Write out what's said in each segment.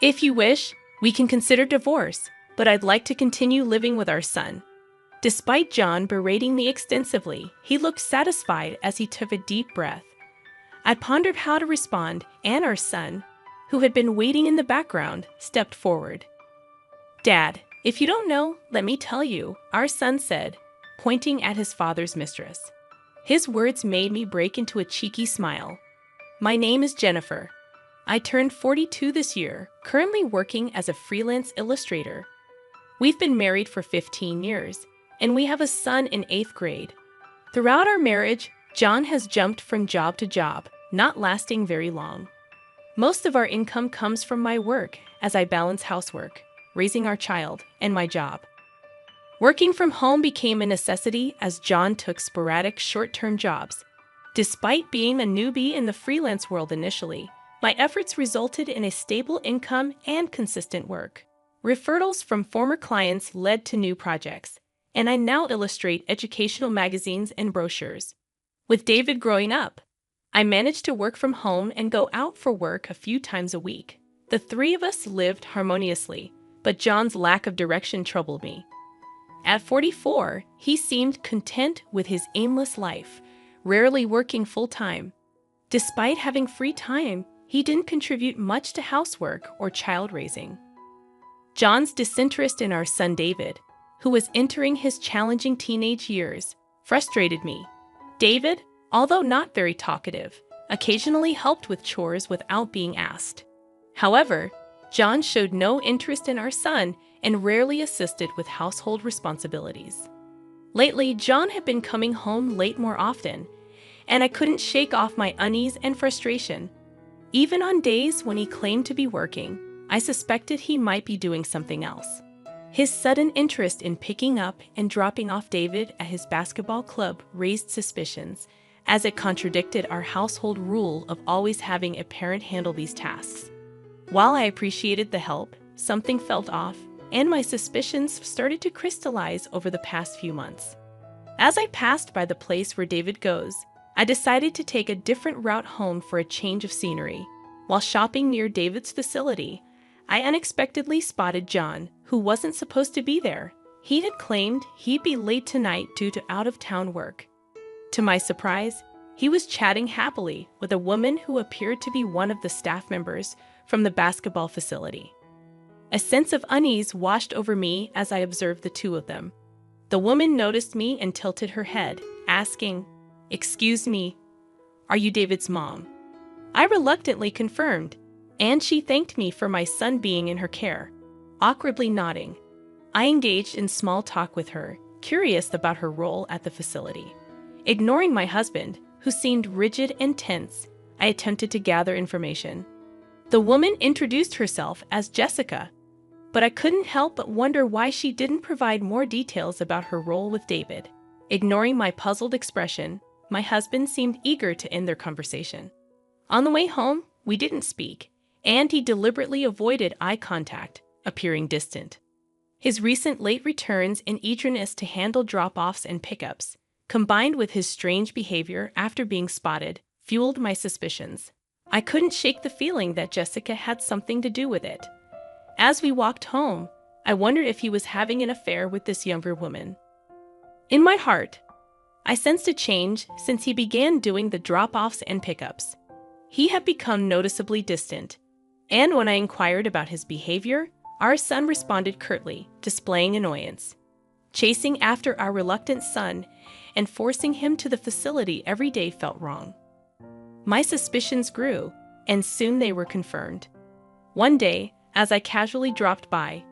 If you wish, we can consider divorce, but I'd like to continue living with our son." Despite John berating me extensively, he looked satisfied as he took a deep breath. I pondered how to respond, and our son, who had been waiting in the background, stepped forward. "Dad, if you don't know, let me tell you," our son said, pointing at his father's mistress. His words made me break into a cheeky smile. "My name is Jennifer. I turned 42 this year, currently working as a freelance illustrator. We've been married for 15 years, and we have a son in 8th grade. Throughout our marriage, John has jumped from job to job, not lasting very long. Most of our income comes from my work as I balance housework, raising our child, and my job. Working from home became a necessity as John took sporadic short-term jobs. Despite being a newbie in the freelance world initially, my efforts resulted in a stable income and consistent work. Referrals from former clients led to new projects, and I now illustrate educational magazines and brochures. With David growing up, I managed to work from home and go out for work a few times a week. The three of us lived harmoniously, but John's lack of direction troubled me. At 44, he seemed content with his aimless life, rarely working full-time. Despite having free time, he didn't contribute much to housework or child raising. John's disinterest in our son David, who was entering his challenging teenage years, frustrated me. David, although not very talkative, occasionally helped with chores without being asked. However, John showed no interest in our son and rarely assisted with household responsibilities. Lately, John had been coming home late more often, and I couldn't shake off my unease and frustration. Even on days when he claimed to be working, I suspected he might be doing something else. His sudden interest in picking up and dropping off David at his basketball club raised suspicions, as it contradicted our household rule of always having a parent handle these tasks. While I appreciated the help, something felt off, and my suspicions started to crystallize over the past few months. As I passed by the place where David goes, I decided to take a different route home for a change of scenery. While shopping near David's facility, I unexpectedly spotted John, who wasn't supposed to be there. He had claimed he'd be late tonight due to out-of-town work. To my surprise, he was chatting happily with a woman who appeared to be one of the staff members from the basketball facility. A sense of unease washed over me as I observed the two of them. The woman noticed me and tilted her head, asking, "Excuse me, are you David's mom?" I reluctantly confirmed, and she thanked me for my son being in her care. Awkwardly nodding, I engaged in small talk with her, curious about her role at the facility. Ignoring my husband, who seemed rigid and tense, I attempted to gather information. The woman introduced herself as Jessica, but I couldn't help but wonder why she didn't provide more details about her role with David. Ignoring my puzzled expression, my husband seemed eager to end their conversation. On the way home, we didn't speak, and he deliberately avoided eye contact, appearing distant. His recent late returns and eagerness to handle drop-offs and pickups, combined with his strange behavior after being spotted, fueled my suspicions. I couldn't shake the feeling that Jessica had something to do with it. As we walked home, I wondered if he was having an affair with this younger woman. In my heart, I sensed a change since he began doing the drop-offs and pickups. He had become noticeably distant, and when I inquired about his behavior, our son responded curtly, displaying annoyance. Chasing after our reluctant son and forcing him to the facility every day felt wrong. My suspicions grew, and soon they were confirmed. One day, as I casually dropped by,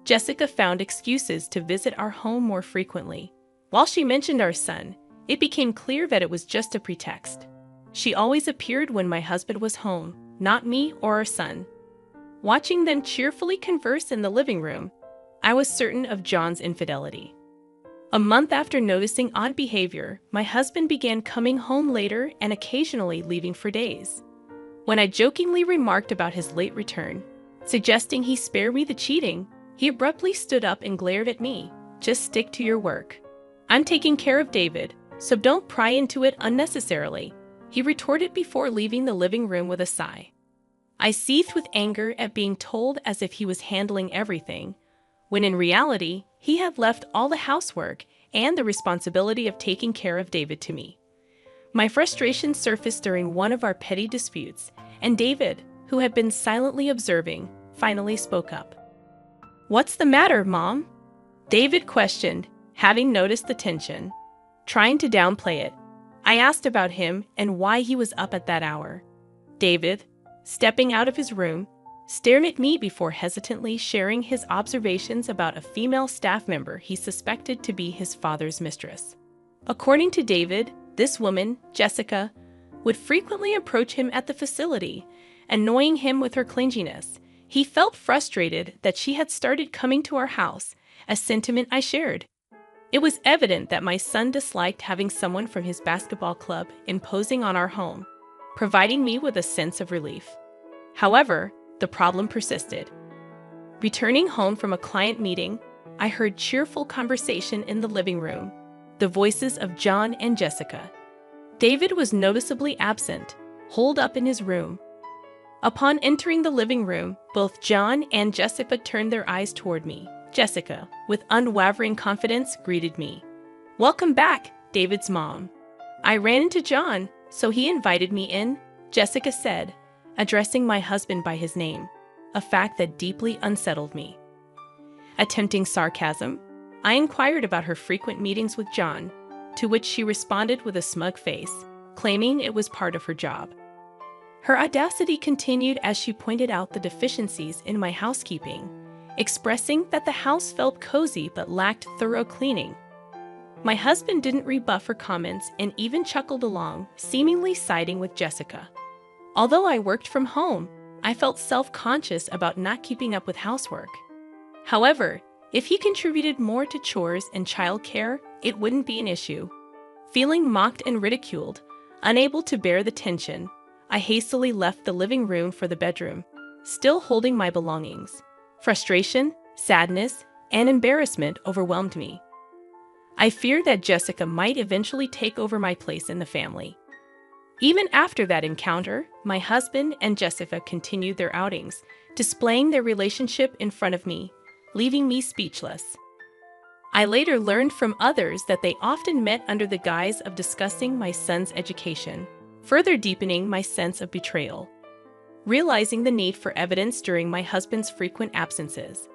Jessica found excuses to visit our home more frequently. While she mentioned our son, it became clear that it was just a pretext. She always appeared when my husband was home, not me or our son. Watching them cheerfully converse in the living room, I was certain of John's infidelity. A month after noticing odd behavior, my husband began coming home later and occasionally leaving for days. When I jokingly remarked about his late return, suggesting he spare me the cheating, he abruptly stood up and glared at me. "Just stick to your work. I'm taking care of David, so don't pry into it unnecessarily," he retorted before leaving the living room with a sigh. I seethed with anger at being told as if he was handling everything, when in reality, he had left all the housework and the responsibility of taking care of David to me. My frustration surfaced during one of our petty disputes, and David, who had been silently observing, finally spoke up. "What's the matter, Mom?" David questioned, having noticed the tension. Trying to downplay it, I asked about him and why he was up at that hour. David, stepping out of his room, stared at me before hesitantly sharing his observations about a female staff member he suspected to be his father's mistress. According to David, this woman, Jessica, would frequently approach him at the facility, annoying him with her clinginess. He felt frustrated that she had started coming to our house, a sentiment I shared. It was evident that my son disliked having someone from his basketball club imposing on our home, providing me with a sense of relief. However, the problem persisted. Returning home from a client meeting, I heard cheerful conversation in the living room, the voices of John and Jessica. David was noticeably absent, holed up in his room. Upon entering the living room, both John and Jessica turned their eyes toward me. Jessica, with unwavering confidence, greeted me. "Welcome back, David's mom." I ran into John, so he invited me in, Jessica said, addressing my husband by his name, a fact that deeply unsettled me. Attempting sarcasm, I inquired about her frequent meetings with John, to which she responded with a smug face, claiming it was part of her job. Her audacity continued as she pointed out the deficiencies in my housekeeping, expressing that the house felt cozy but lacked thorough cleaning. My husband didn't rebuff her comments and even chuckled along, seemingly siding with Jessica. Although I worked from home, I felt self-conscious about not keeping up with housework. However, if he contributed more to chores and childcare, it wouldn't be an issue. Feeling mocked and ridiculed, unable to bear the tension, I hastily left the living room for the bedroom, still holding my belongings. Frustration, sadness, and embarrassment overwhelmed me. I feared that Jessica might eventually take over my place in the family. Even after that encounter, my husband and Jessica continued their outings, displaying their relationship in front of me, leaving me speechless. I later learned from others that they often met under the guise of discussing my son's education, further deepening my sense of betrayal. Realizing the need for evidence during my husband's frequent absences,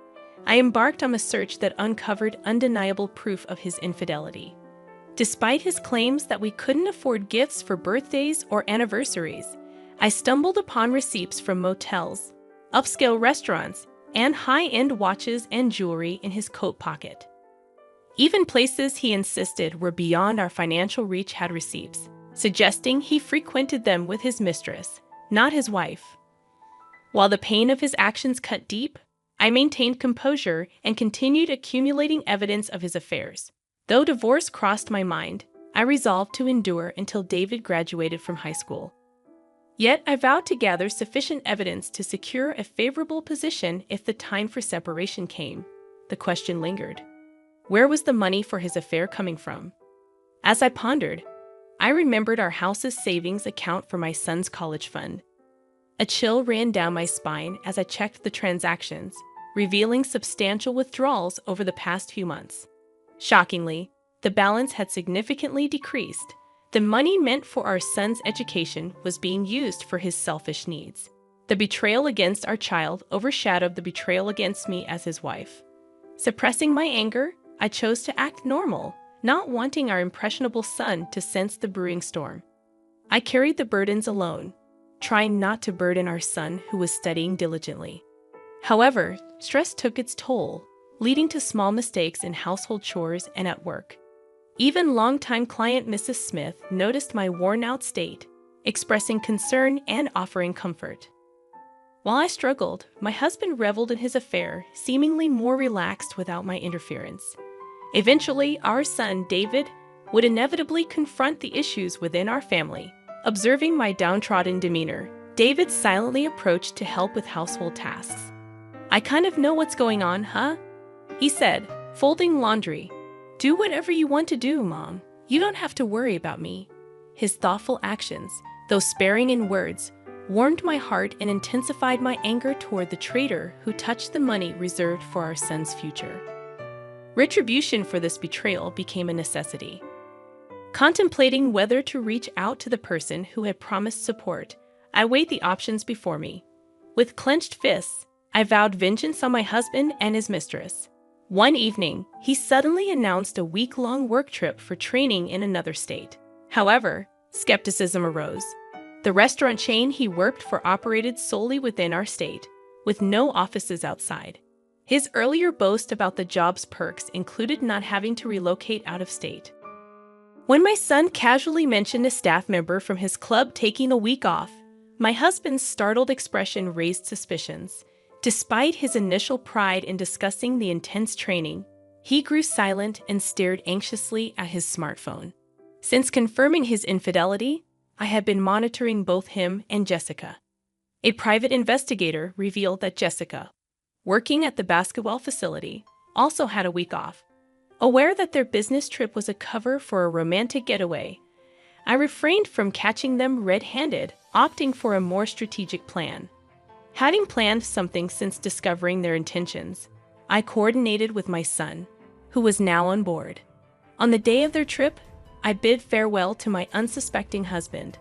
I embarked on a search that uncovered undeniable proof of his infidelity. Despite his claims that we couldn't afford gifts for birthdays or anniversaries, I stumbled upon receipts from motels, upscale restaurants, and high-end watches and jewelry in his coat pocket. Even places he insisted were beyond our financial reach had receipts, suggesting he frequented them with his mistress, not his wife. While the pain of his actions cut deep, I maintained composure and continued accumulating evidence of his affairs. Though divorce crossed my mind, I resolved to endure until David graduated from high school. Yet I vowed to gather sufficient evidence to secure a favorable position if the time for separation came. The question lingered. Where was the money for his affair coming from? As I pondered, I remembered our house's savings account for my son's college fund. A chill ran down my spine as I checked the transactions, revealing substantial withdrawals over the past few months. Shockingly, the balance had significantly decreased. The money meant for our son's education was being used for his selfish needs. The betrayal against our child overshadowed the betrayal against me as his wife. Suppressing my anger, I chose to act normal, not wanting our impressionable son to sense the brewing storm. I carried the burdens alone, trying not to burden our son who was studying diligently. However, stress took its toll, leading to small mistakes in household chores and at work. Even longtime client Mrs. Smith noticed my worn-out state, expressing concern and offering comfort. While I struggled, my husband reveled in his affair, seemingly more relaxed without my interference. Eventually, our son, David, would inevitably confront the issues within our family. Observing my downtrodden demeanor, David silently approached to help with household tasks. "I kind of know what's going on, huh?" he said, folding laundry. "Do whatever you want to do, Mom. You don't have to worry about me." His thoughtful actions, though sparing in words, warmed my heart and intensified my anger toward the traitor who touched the money reserved for our son's future. Retribution for this betrayal became a necessity. Contemplating whether to reach out to the person who had promised support, I weighed the options before me. With clenched fists, I vowed vengeance on my husband and his mistress. One evening, he suddenly announced a week-long work trip for training in another state. However, skepticism arose. The restaurant chain he worked for operated solely within our state, with no offices outside. His earlier boast about the job's perks included not having to relocate out of state. When my son casually mentioned a staff member from his club taking a week off, my husband's startled expression raised suspicions. Despite his initial pride in discussing the intense training, he grew silent and stared anxiously at his smartphone. Since confirming his infidelity, I had been monitoring both him and Jessica. A private investigator revealed that Jessica, working at the basketball facility, also had a week off. Aware that their business trip was a cover for a romantic getaway, I refrained from catching them red-handed, opting for a more strategic plan. Having planned something since discovering their intentions, I coordinated with my son, who was now on board. On the day of their trip, I bid farewell to my unsuspecting husband.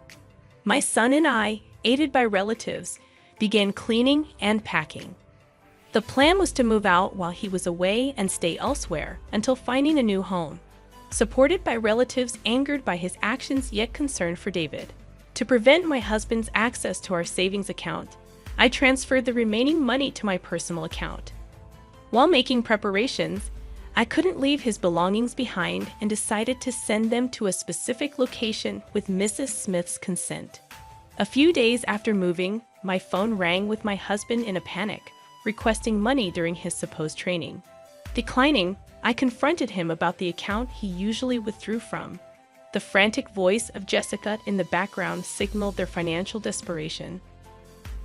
My son and I, aided by relatives, began cleaning and packing. The plan was to move out while he was away and stay elsewhere until finding a new home. Supported by relatives angered by his actions yet concerned for David. To prevent my husband's access to our savings account, I transferred the remaining money to my personal account. While making preparations, I couldn't leave his belongings behind and decided to send them to a specific location with Mrs. Smith's consent. A few days after moving, my phone rang with my husband in a panic, requesting money during his supposed training. Declining, I confronted him about the account he usually withdrew from. The frantic voice of Jessica in the background signaled their financial desperation.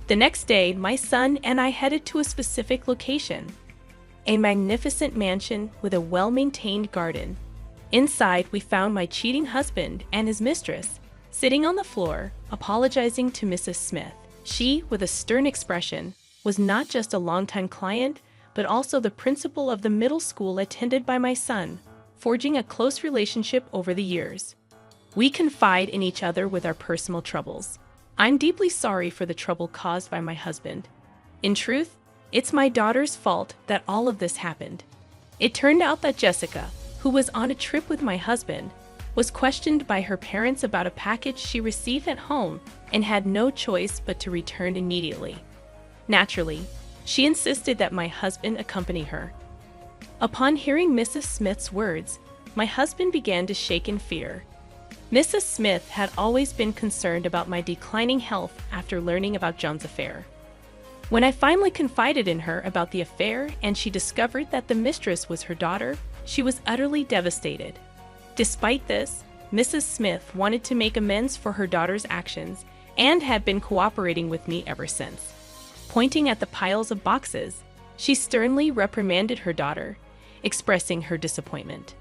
The next day, my son and I headed to a specific location, a magnificent mansion with a well-maintained garden. Inside, we found my cheating husband and his mistress sitting on the floor, apologizing to Mrs. Smith. She, with a stern expression, was not just a longtime client, but also the principal of the middle school attended by my son, forging a close relationship over the years. We confide in each other with our personal troubles. I'm deeply sorry for the trouble caused by my husband. In truth, it's my daughter's fault that all of this happened. It turned out that Jessica, who was on a trip with my husband, was questioned by her parents about a package she received at home and had no choice but to return immediately. Naturally, she insisted that my husband accompany her. Upon hearing Mrs. Smith's words, my husband began to shake in fear. Mrs. Smith had always been concerned about my declining health after learning about John's affair. When I finally confided in her about the affair and she discovered that the mistress was her daughter, she was utterly devastated. Despite this, Mrs. Smith wanted to make amends for her daughter's actions and had been cooperating with me ever since. Pointing at the piles of boxes, she sternly reprimanded her daughter, expressing her disappointment.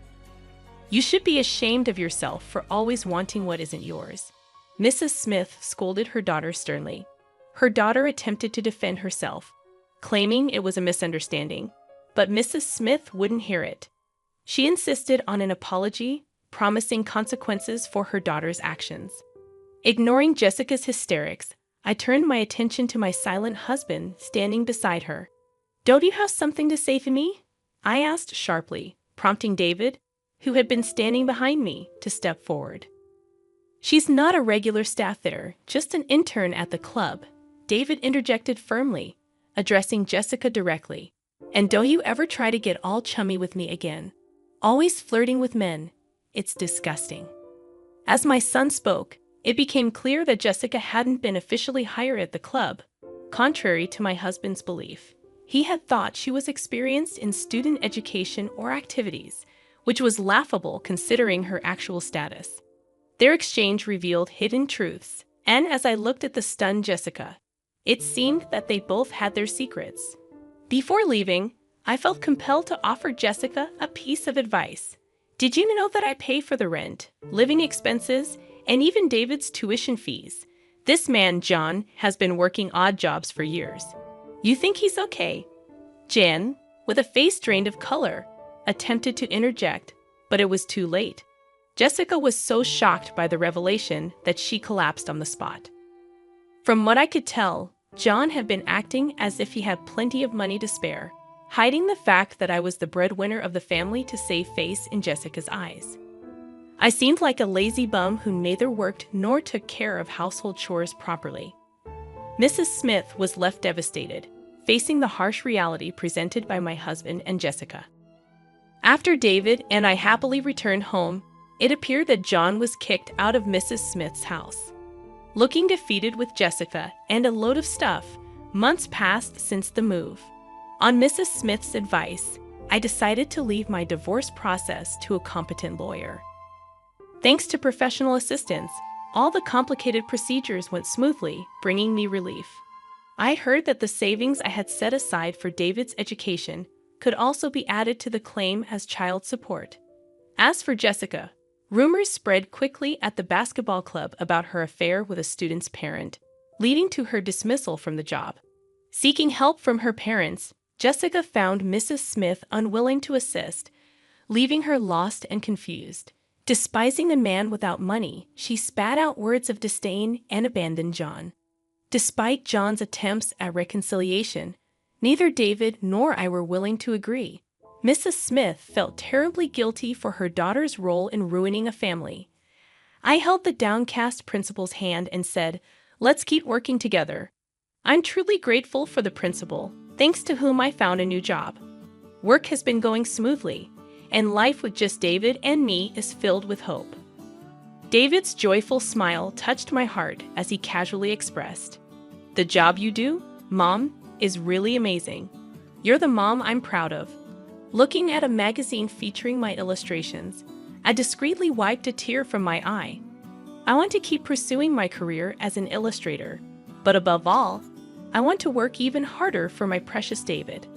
"You should be ashamed of yourself for always wanting what isn't yours," Mrs. Smith scolded her daughter sternly. Her daughter attempted to defend herself, claiming it was a misunderstanding, but Mrs. Smith wouldn't hear it. She insisted on an apology, promising consequences for her daughter's actions. Ignoring Jessica's hysterics, I turned my attention to my silent husband standing beside her. "Don't you have something to say to me?" I asked sharply, prompting David, who had been standing behind me, to step forward. "She's not a regular staff there, just an intern at the club," David interjected firmly, addressing Jessica directly. "And don't you ever try to get all chummy with me again. Always flirting with men. It's disgusting." As my son spoke, it became clear that Jessica hadn't been officially hired at the club, contrary to my husband's belief. He had thought she was experienced in student education or activities, which was laughable considering her actual status. Their exchange revealed hidden truths, and as I looked at the stunned Jessica, it seemed that they both had their secrets. Before leaving, I felt compelled to offer Jessica a piece of advice. "Did you know that I pay for the rent, living expenses, and even David's tuition fees? This man, John, has been working odd jobs for years. You think he's okay?" Jan, with a face drained of color, attempted to interject, but it was too late. Jessica was so shocked by the revelation that she collapsed on the spot. From what I could tell, John had been acting as if he had plenty of money to spare, hiding the fact that I was the breadwinner of the family to save face in Jessica's eyes. I seemed like a lazy bum who neither worked nor took care of household chores properly. Mrs. Smith was left devastated, facing the harsh reality presented by my husband and Jessica. After David and I happily returned home, it appeared that John was kicked out of Mrs. Smith's house. Looking defeated with Jessica and a load of stuff, months passed since the move. On Mrs. Smith's advice, I decided to leave my divorce process to a competent lawyer. Thanks to professional assistance, all the complicated procedures went smoothly, bringing me relief. I heard that the savings I had set aside for David's education could also be added to the claim as child support. As for Jessica, rumors spread quickly at the basketball club about her affair with a student's parent, leading to her dismissal from the job. Seeking help from her parents, Jessica found Mrs. Smith unwilling to assist, leaving her lost and confused. Despising the man without money, she spat out words of disdain and abandoned John. Despite John's attempts at reconciliation, neither David nor I were willing to agree. Mrs. Smith felt terribly guilty for her daughter's role in ruining a family. I held the downcast principal's hand and said, "Let's keep working together." I'm truly grateful for the principal, thanks to whom I found a new job. Work has been going smoothly, and life with just David and me is filled with hope. David's joyful smile touched my heart as he casually expressed, "The job you do, Mom, is really amazing. You're the mom I'm proud of." Looking at a magazine featuring my illustrations, I discreetly wiped a tear from my eye. I want to keep pursuing my career as an illustrator, but above all, I want to work even harder for my precious David.